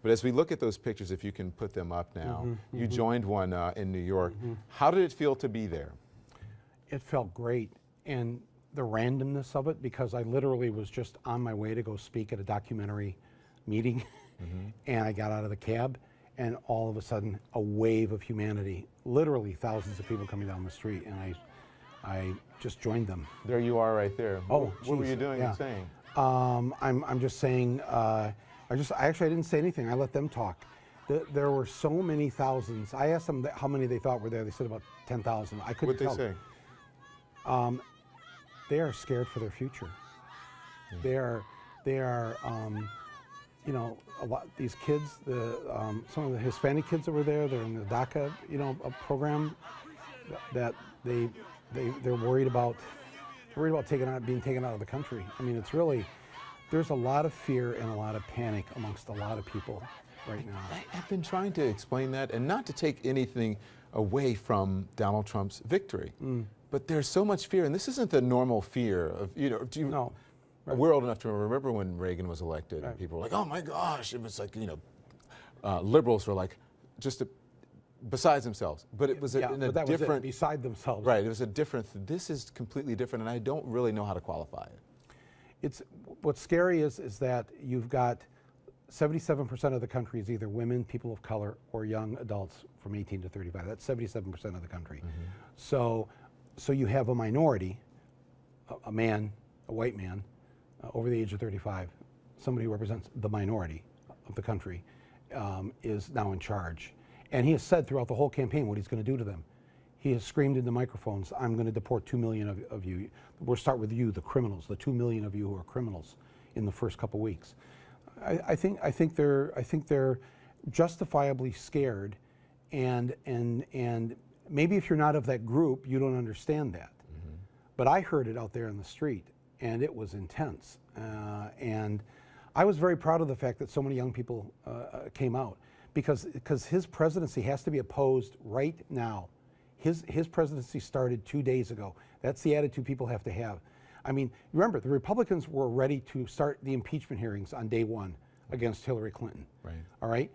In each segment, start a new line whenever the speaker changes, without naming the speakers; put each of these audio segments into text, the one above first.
But as we look at those pictures, if you can put them up now, you joined one in New York. How did it feel to be there?
It felt great, and the randomness of it, because I literally was just on my way to go speak at a documentary meeting, and I got out of the cab, and all of a sudden, a wave of humanity, literally thousands of people coming down the street, and I just joined them.
There you are right there.
Oh,
what were
geez,
you doing
yeah.
and saying?
I'm just saying, I didn't say anything. I let them talk. There were so many thousands. I asked them how many they thought were there. They said about 10,000. I couldn't tell.
What'd they say?
They are scared for their future. They are, you know, these kids, some of the Hispanic kids that were there, they're in the DACA, you know, a program that they're worried about being taken out of the country. I mean, it's really, there's a lot of fear and a lot of panic amongst a lot of people right now.
I've been trying to explain that, and not to take anything away from Donald Trump's victory, but there's so much fear, and this isn't the normal fear of, you know,
No. Right.
We're old enough to remember when Reagan was elected, and people were like, oh my gosh, it was like, you know, liberals were like just besides themselves, but it was in a different,
beside themselves.
Right, it was a different, this is completely different, and I don't really know how to qualify it.
What's scary is that you've got 77% of the country is either women, people of color, or young adults from 18 to 35. That's 77% of the country. So you have a minority, a man, a white man, over the age of 35, somebody who represents the minority of the country, is now in charge. And he has said throughout the whole campaign what he's going to do to them. He has screamed into microphones, I'm going to deport 2 million of you. We'll start with you, the criminals, the 2 million of you who are criminals in the first couple weeks. I think they're justifiably scared, and maybe if you're not of that group, you don't understand that. But I heard it out there in the street, and it was intense. And I was very proud of the fact that so many young people came out, because his presidency has to be opposed right now. His presidency started 2 days ago. That's the attitude people have to have. I mean, remember, the Republicans were ready to start the impeachment hearings on day one against Hillary Clinton.
Right.
All right?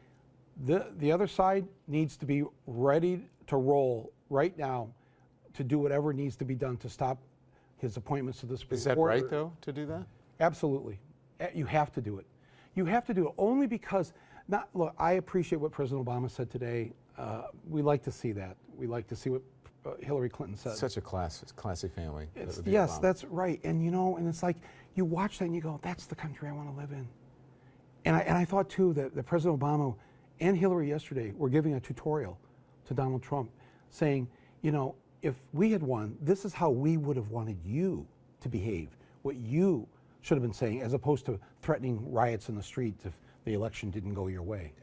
The other side needs to be ready to roll right now to do whatever needs to be done to stop his appointments to the Supreme Court.
Is that right, though, to do that?
Absolutely. You have to do it. You have to do it only because, look, I appreciate what President Obama said today. We like to see that. We like to see what Hillary Clinton said.
Such a classy family.
Yes, that's right. And you know, and it's like, you watch that and you go, that's the country I want to live in. And I thought too that President Obama and Hillary yesterday were giving a tutorial to Donald Trump, saying, you know, if we had won, this is how we would have wanted you to behave, what you should have been saying, as opposed to threatening riots in the streets if the election didn't go your way.